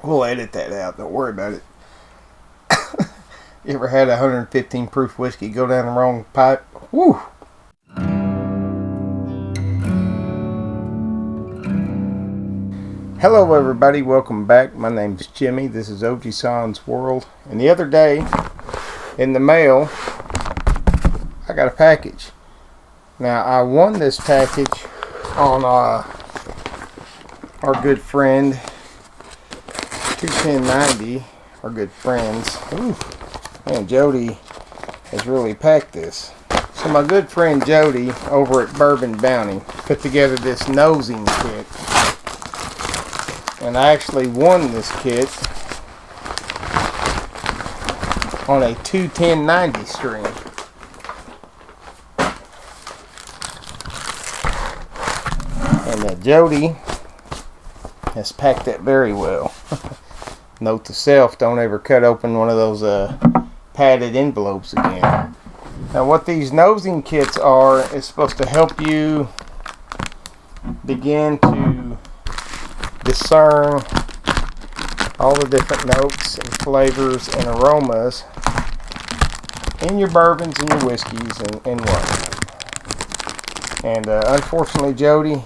We'll edit that out. Don't worry about it. You ever had a 115 proof whiskey go down the wrong pipe? Woo! Hello everybody, welcome back. My name's Jimmy. This is OG San's World. And the other day, in the mail, I got a package. Now, I won this package on our good friend 21090, our good friends. Ooh, man, Jody has really packed this. So my good friend Jody over at Bourbon Bounty put together this nosing kit. And I actually won this kit on a 21090 string. And Jody has packed that very well. Note to self, don't ever cut open one of those padded envelopes again. Now what these nosing kits are is supposed to help you begin to discern all the different notes and flavors and aromas in your bourbons and your whiskeys and whatnot. And unfortunately, Jody,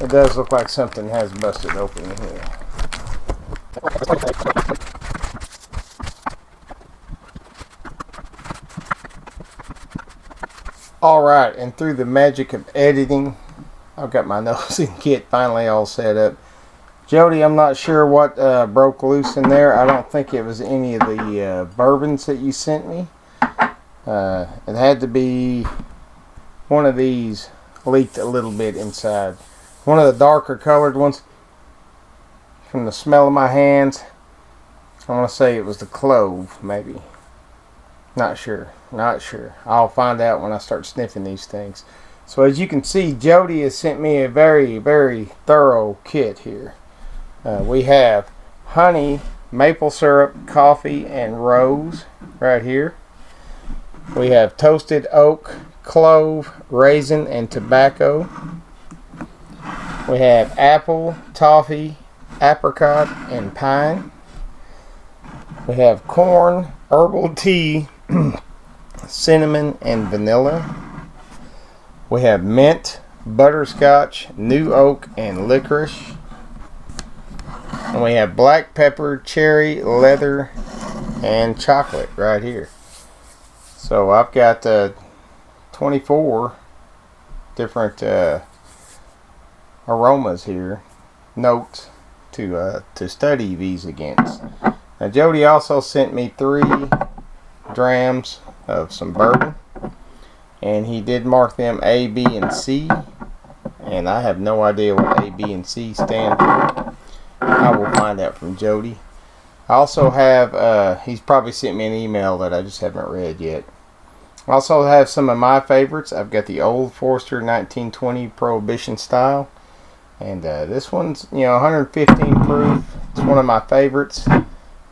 it does look like something has busted open in here. Alright, and through the magic of editing, I've got my nosing kit finally all set up. Jody, I'm not sure what broke loose in there. I don't think it was any of the bourbons that you sent me. It had to be one of these leaked a little bit inside. One of the darker colored ones. From the smell of my hands, I want to say it was the clove, maybe. Not sure. I'll find out when I start sniffing these things. So as you can see, Jody has sent me a very, very thorough kit here. We have honey, maple syrup, coffee, and rose right here. We have toasted oak, clove, raisin, and tobacco. We have apple, toffee, apricot, and pine. We have corn, herbal tea, cinnamon, and vanilla. We have mint, butterscotch, new oak, and licorice. And we have black pepper, cherry, leather, and chocolate right here. So I've got 24 different aromas here, notes to study these against. Now Jody also sent me 3 drams of some bourbon, and he did mark them A, B, and C, and I have no idea what A, B, and C stand for. I will find out from Jody. I also have, he's probably sent me an email that I just haven't read yet. I also have some of my favorites. I've got the Old Forester 1920 Prohibition style. And this one's, 115 proof. It's one of my favorites.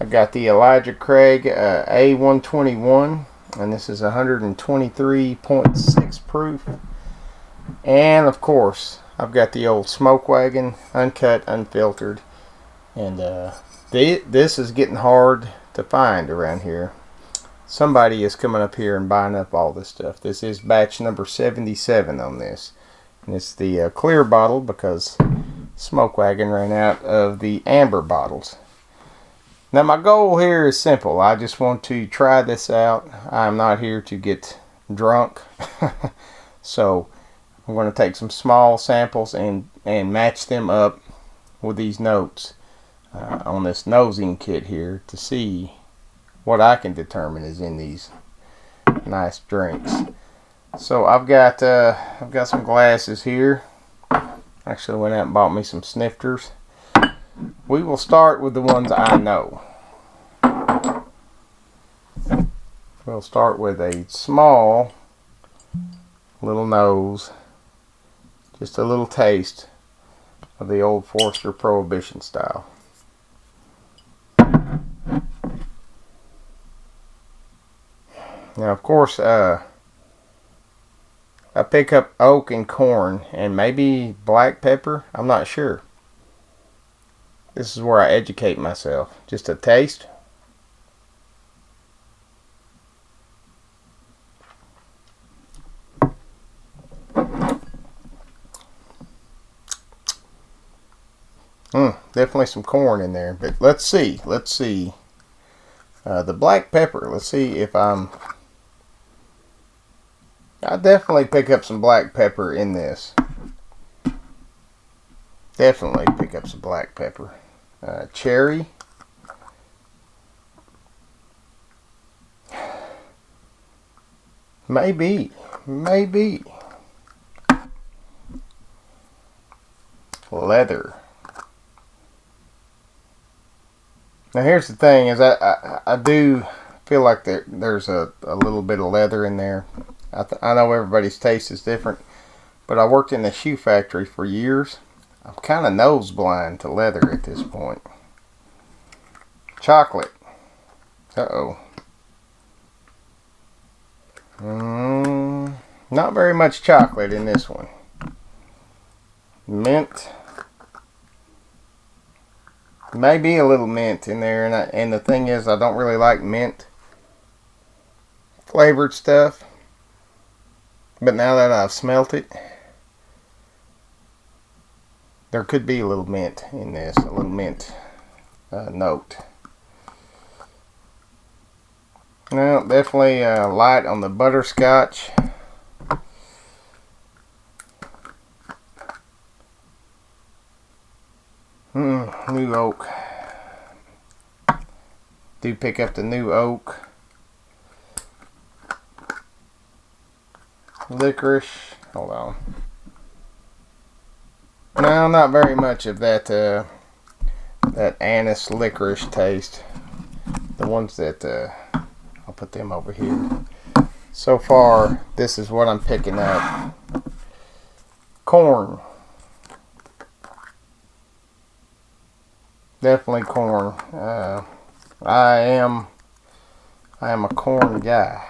I've got the Elijah Craig A121. And this is 123.6 proof. And, of course, I've got the old Smoke Wagon, uncut, unfiltered. And this is getting hard to find around here. Somebody is coming up here and buying up all this stuff. This is batch number 77 on this. And it's the clear bottle because Smoke Wagon ran out of the amber bottles. Now my goal here is simple. I just want to try this out. I'm not here to get drunk. So I'm going to take some small samples and match them up with these notes on this nosing kit here to see what I can determine is in these nice drinks. So I've got some glasses here. Actually went out and bought me some snifters. We will start with the ones I know. We'll start with a small little nose, just a little taste of the Old Forester Prohibition style. Now, of course, I pick up oak and corn and maybe black pepper. I'm not sure. This is where I educate myself. Just a taste. Definitely some corn in there. But let's see. The black pepper. Let's see if I definitely pick up some black pepper in this. Definitely pick up some black pepper. Cherry. Maybe. Leather. Now here's the thing: is I do feel like there's a little bit of leather in there. I know everybody's taste is different, but I worked in a shoe factory for years. I'm kind of nose blind to leather at this point. Chocolate. Uh-oh. Not very much chocolate in this one. Mint. Maybe a little mint in there, and the thing is, I don't really like mint flavored stuff. But now that I've smelt it, there could be a little mint in this, a little mint note. No, definitely light on the butterscotch. New oak. Do pick up the new oak. Licorice. Hold on. No, not very much of that that anise licorice taste. The ones that I'll put them over here. So far, this is what I'm picking up. Corn. Definitely corn. I am a corn guy.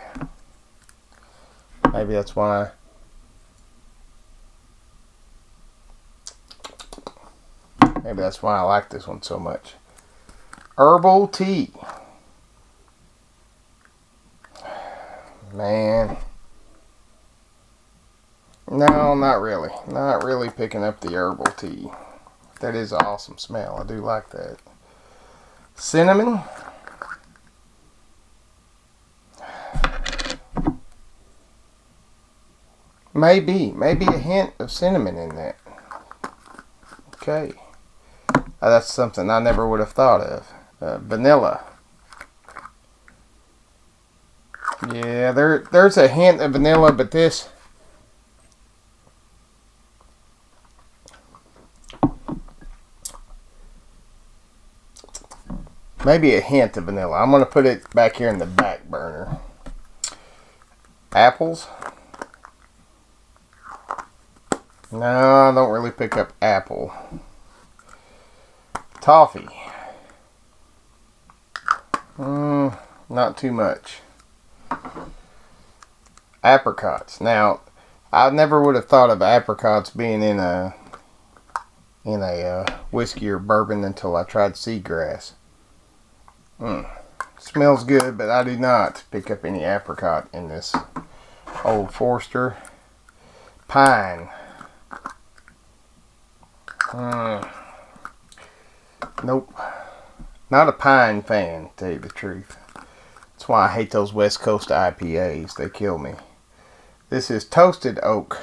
Maybe that's why. Maybe that's why I like this one so much. Herbal tea. Man. No, not really. Not really picking up the herbal tea. That is an awesome smell. I do like that. Cinnamon. Maybe a hint of cinnamon in that. Okay. That's something I never would have thought of. Vanilla. Yeah, there's a hint of vanilla, but this... maybe a hint of vanilla. I'm going to put it back here in the back burner. Apples. No, I don't really pick up apple. Toffee. Not too much. Apricots. Now, I never would have thought of apricots being in a whiskey or bourbon until I tried seagrass. Smells good, but I do not pick up any apricot in this Old Forester. Pine. Nope. Not a pine fan, to tell you the truth. That's why I hate those West Coast IPAs. They kill me. This is toasted oak.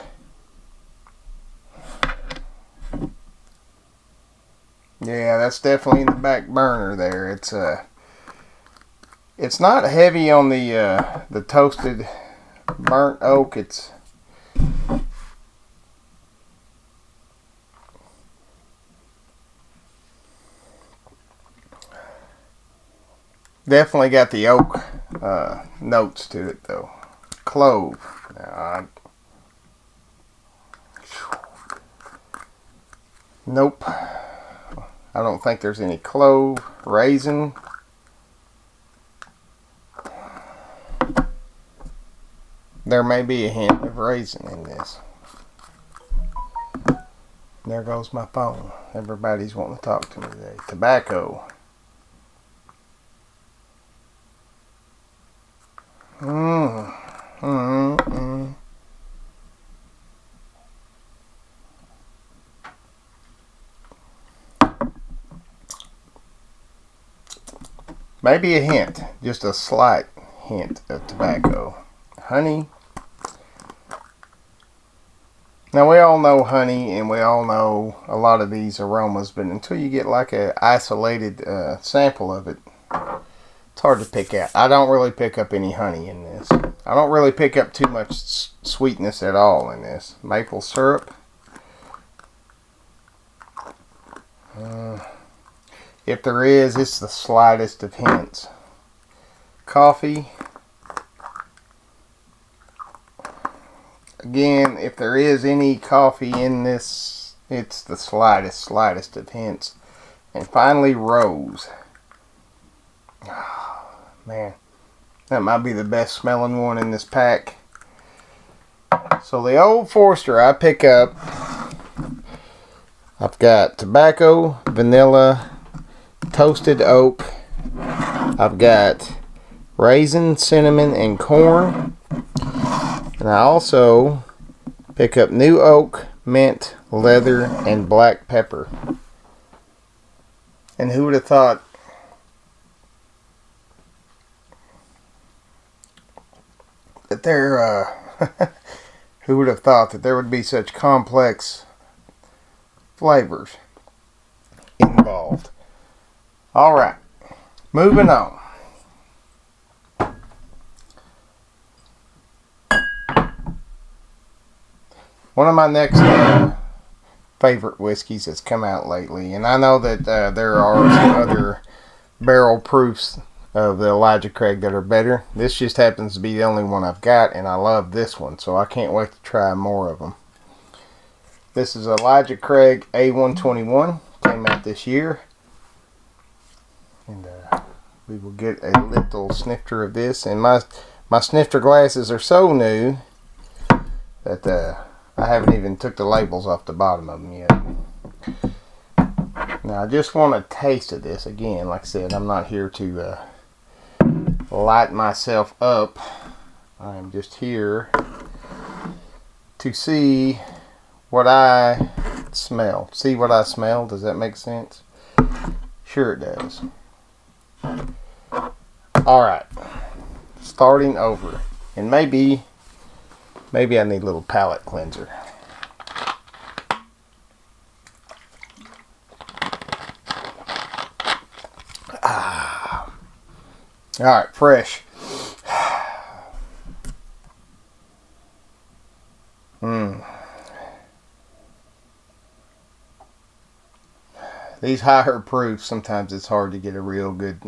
Yeah, that's definitely in the back burner there. It's not heavy on the toasted burnt oak. It's definitely got the oak notes to it though. Clove. Now, nope. I don't think there's any clove. Raisin. There may be a hint of raisin in this. There goes my phone. Everybody's wanting to talk to me today. Tobacco. Maybe a hint, just a slight hint of tobacco. Honey. Now we all know honey, and we all know a lot of these aromas, but until you get like a isolated sample of it, it's hard to pick out. I don't really pick up any honey in this. I don't really pick up too much sweetness at all in this. Maple syrup. If there is, it's the slightest of hints. Coffee. Again, if there is any coffee in this, it's the slightest of hints. And finally, rose. Oh, man, that might be the best smelling one in this pack. So the Old Forester I pick up, I've got tobacco, vanilla, toasted oak. I've got raisin, cinnamon, and corn. And I also pick up new oak, mint, leather, and black pepper. And who would have thought that who would have thought that there would be such complex flavors involved? All right, moving on. One of my next favorite whiskeys that's come out lately, and I know that there are some other barrel proofs of the Elijah Craig that are better. This just happens to be the only one I've got, and I love this one, so I can't wait to try more of them. This is Elijah Craig A121, came out this year, and we will get a little snifter of this. And my snifter glasses are so new that I haven't even took the labels off the bottom of them yet. Now I just want a taste of this. Again, like I said, I'm not here to light myself up. I am just here to see what I smell. See what I smell? Does that make sense? Sure it does. Alright. Starting over. And maybe I need a little palate cleanser. Alright, fresh. These higher proofs, sometimes it's hard to get a real good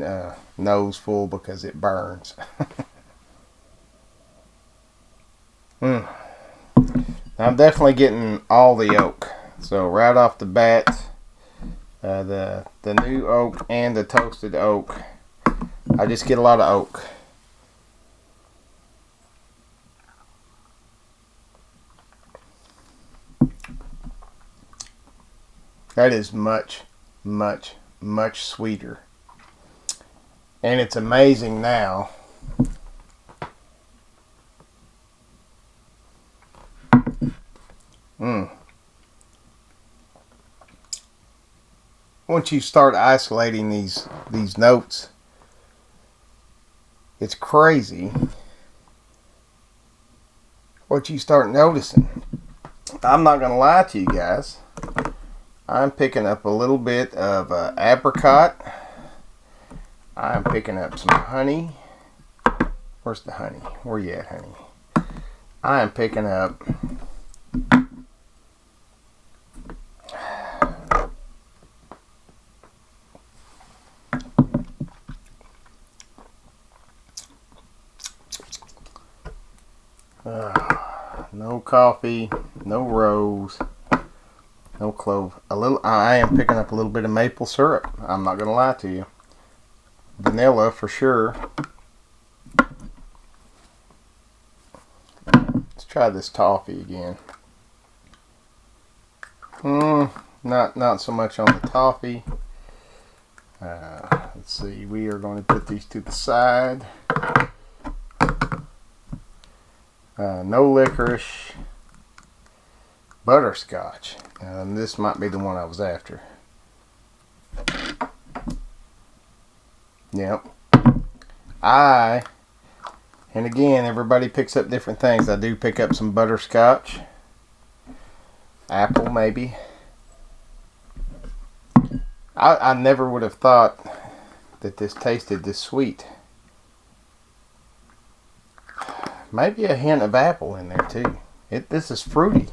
nose full because it burns. I'm definitely getting all the oak. So right off the bat, the new oak and the toasted oak, I just get a lot of oak. That is much, much, much sweeter. And it's amazing now. Once you start isolating these notes, it's crazy what you start noticing. I'm not gonna lie to you guys. I'm picking up a little bit of apricot. I'm picking up some honey. Where's the honey? Where you at, honey? I am picking up no coffee, no rose, no clove. I am picking up a little bit of maple syrup. I'm not gonna lie to you. Vanilla for sure. Let's try this toffee again. Not so much on the toffee. Let's see, we are going to put these to the side. No licorice. Butterscotch. This might be the one I was after. Yep. And again, everybody picks up different things. I do pick up some butterscotch. Apple, maybe. I never would have thought that this tasted this sweet. Maybe a hint of apple in there too. This is fruity.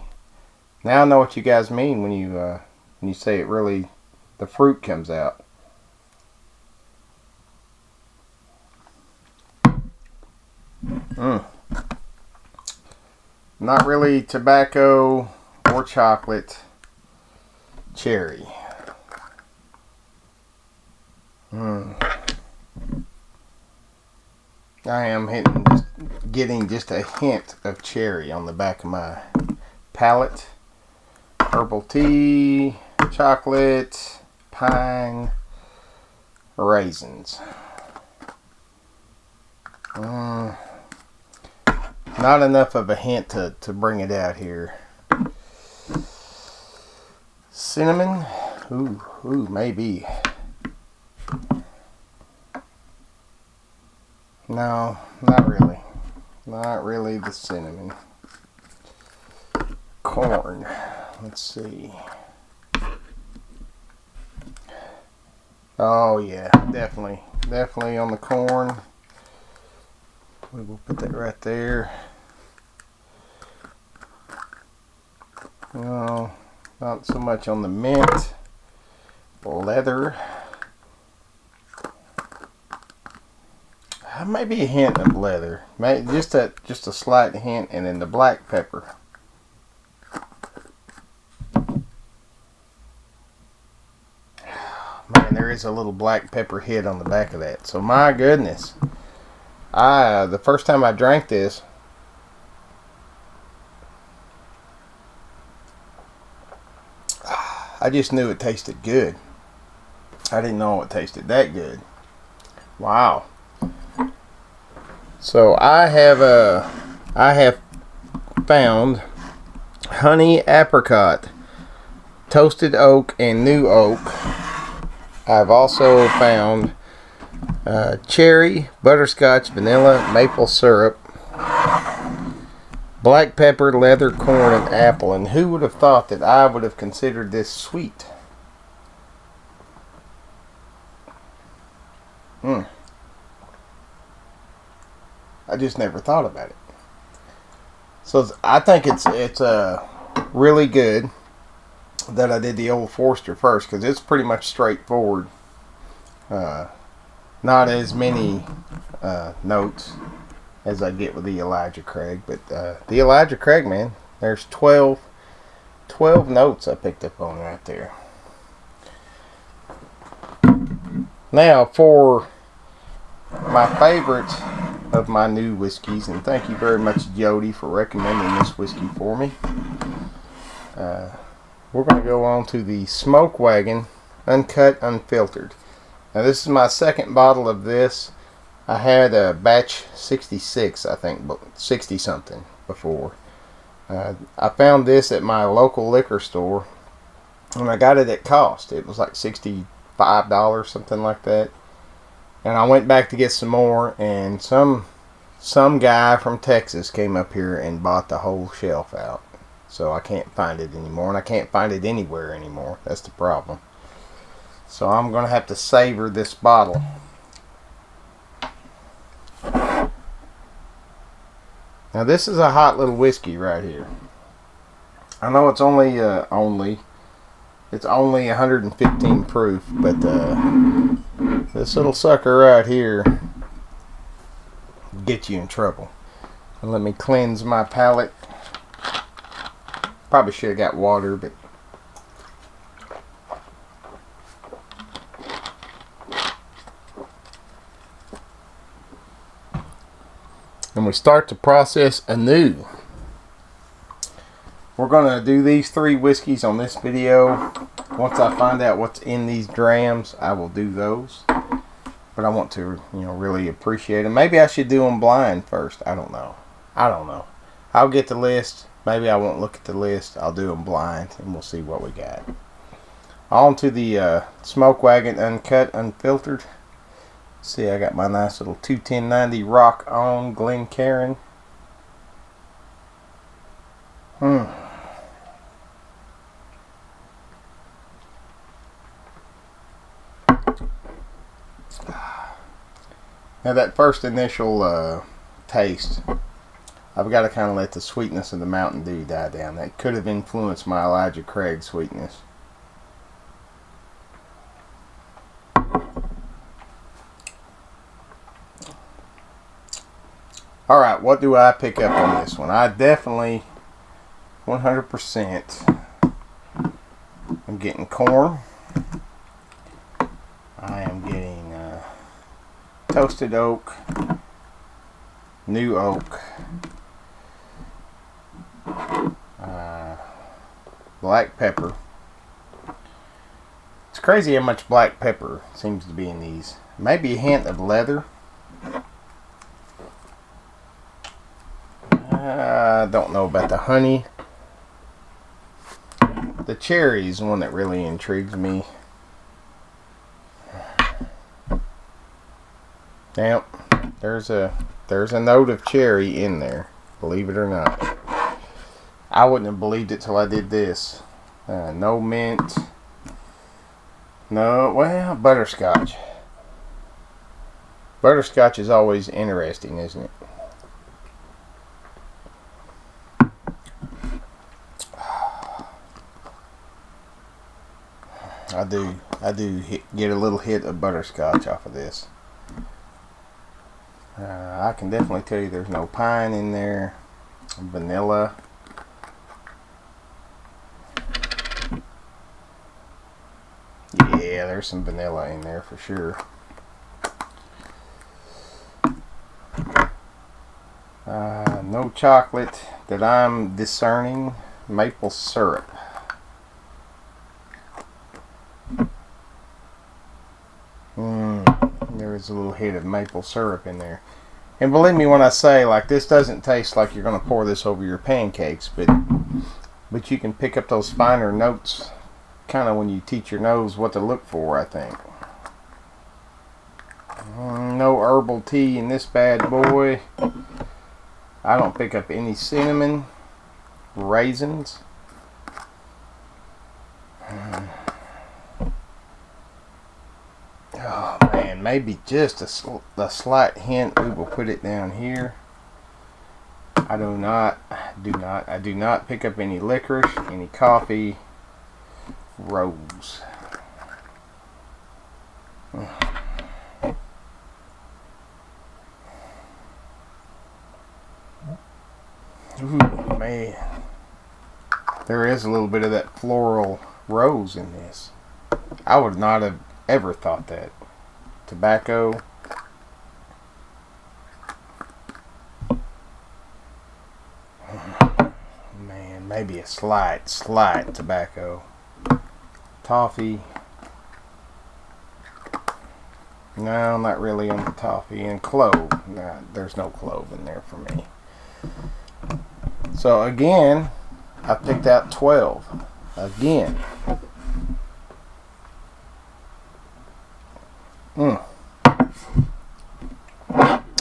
Now I know what you guys mean when you say it really, the fruit comes out. Not really tobacco or chocolate. Cherry. I am getting just a hint of cherry on the back of my palate. Herbal tea, chocolate, pine, raisins. Not enough of a hint to bring it out here. Cinnamon, ooh, maybe. No, not really. Not really the cinnamon. Corn. Let's see. Oh yeah, definitely on the corn. We will put that right there. No, not so much on the mint. Leather. Maybe a hint of leather. Maybe just a slight hint, and then the black pepper. Man, there is a little black pepper hit on the back of that. So my goodness, the first time I drank this, I just knew it tasted good. I didn't know it tasted that good. Wow. So I have found honey apricot, toasted oak, and new oak. I've also found cherry, butterscotch, vanilla, maple syrup, black pepper, leather, corn, and apple. And who would have thought that I would have considered this sweet? I just never thought about it. So I think it's really good that I did the Old Forester first, because it's pretty much straightforward. Not as many notes as I get with the Elijah Craig, but the Elijah Craig, man, there's 12 notes I picked up on right there. Now for my favorite of my new whiskeys, and thank you very much, Jody, for recommending this whiskey for me. We're going to go on to the Smoke Wagon Uncut Unfiltered. Now this is my second bottle of this. I had a batch 66, I think, 60 something before. I found this at my local liquor store, and I got it at cost. It was like $65, something like that. And I went back to get some more, and some guy from Texas came up here and bought the whole shelf out. So I can't find it anymore, and I can't find it anywhere anymore. That's the problem. So I'm going to have to savor this bottle. Now this is a hot little whiskey right here. I know it's only 115 proof, but this little sucker right here get you in trouble. And let me cleanse my palate. Probably should have got water, but and we start the process anew. We're going to do these 3 whiskeys on this video. Once I find out what's in these drams, I will do those. But I want to, really appreciate them. Maybe I should do them blind first. I don't know. I'll get the list. Maybe I won't look at the list. I'll do them blind, and we'll see what we got. On to the Smoke Wagon Uncut, Unfiltered. See, I got my nice little 21090 Rock On Glencairn. Now that first initial taste, I've got to kind of let the sweetness of the Mountain Dew die down. That could have influenced my Elijah Craig sweetness. Alright, what do I pick up on this one? I definitely 100% I'm getting corn. I am getting toasted oak, new oak, black pepper. It's crazy how much black pepper seems to be in these. Maybe a hint of leather. I don't know about the honey. The cherry is the one that really intrigues me. Now, there's a note of cherry in there, believe it or not. I wouldn't have believed it till I did this. No mint. No, well, butterscotch. Butterscotch is always interesting, isn't it? I do get a little hit of butterscotch off of this. I can definitely tell you there's no pine in there. Vanilla. Yeah, there's some vanilla in there for sure. No chocolate that I'm discerning. Maple syrup. There is a little hit of maple syrup in there. And believe me when I say, like, this doesn't taste like you're going to pour this over your pancakes, but you can pick up those finer notes kind of when you teach your nose what to look for, I think. No herbal tea in this bad boy. I don't pick up any cinnamon, raisins. Oh man, maybe just a slight hint. We will put it down here. I do not pick up any licorice, any coffee, rose. Ooh, man. There is a little bit of that floral rose in this. I would not have ever thought that. Tobacco. Man, maybe a slight tobacco. Toffee. No, not really on the toffee. And clove. Nah, there's no clove in there for me. So again, I picked out 12. Again.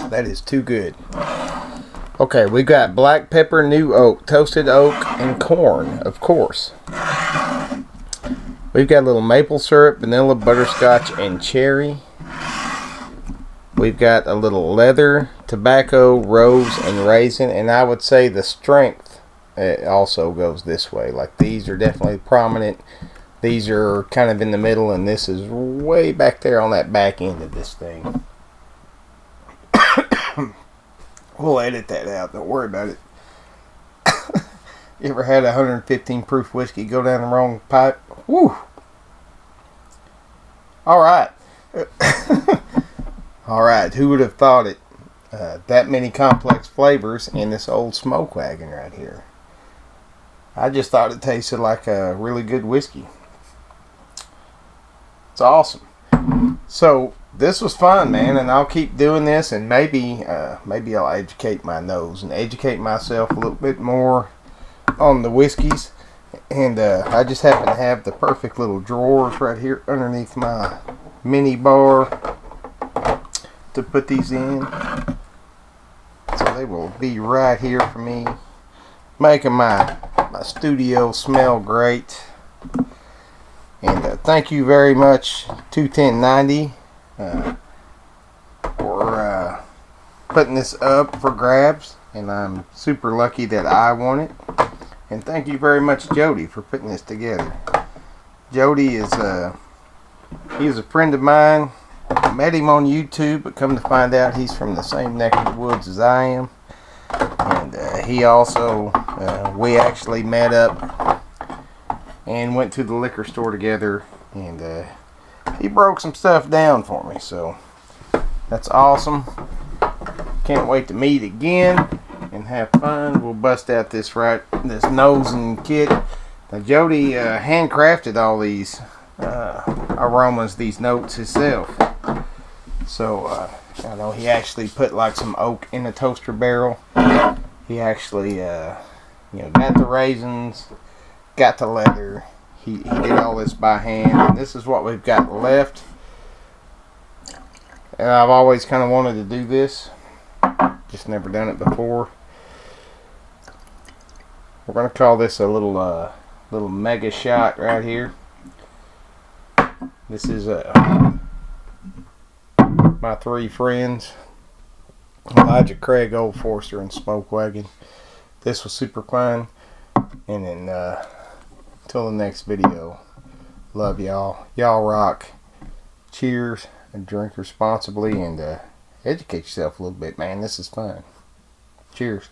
That is too good. Okay, we got black pepper, new oak, toasted oak, and corn, of course. We've got a little maple syrup, vanilla, butterscotch, and cherry. We've got a little leather, tobacco, rose, and raisin. And I would say the strength also goes this way. Like, these are definitely prominent. These are kind of in the middle, and this is way back there on that back end of this thing. We'll edit that out. Don't worry about it. You ever had a 115 proof whiskey go down the wrong pipe? Woo! Alright. Alright, who would have thought it? That many complex flavors in this old smoke wagon right here. I just thought it tasted like a really good whiskey. It's awesome. So this was fun, man, and I'll keep doing this, and maybe I'll educate my nose and educate myself a little bit more on the whiskeys. And I just happen to have the perfect little drawers right here underneath my mini bar to put these in. So they will be right here for me, making my studio smell great. And thank you very much, 21090, for putting this up for grabs. And I'm super lucky that I won it. And thank you very much, Jody, for putting this together. Jody is he's a friend of mine. I met him on YouTube, but come to find out he's from the same neck of the woods as I am. And he also, we actually met up and went to the liquor store together. And he broke some stuff down for me. So that's awesome. Can't wait to meet again and have fun. We'll bust out this nosing kit. Now Jody handcrafted all these aromas, these notes himself. So I know he actually put like some oak in the toaster barrel. He actually got the raisins, got the leather. He did all this by hand, and this is what we've got left. And I've always kind of wanted to do this, just never done it before. We're gonna call this a little mega shot right here. This is my three friends, Elijah, Craig, Old Forster, and Smoke Wagon. This was super fun. And then until the next video, love y'all. Y'all rock. Cheers, and drink responsibly, and educate yourself a little bit, man. This is fun. Cheers.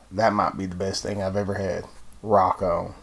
That might be the best thing I've ever had. Rock on.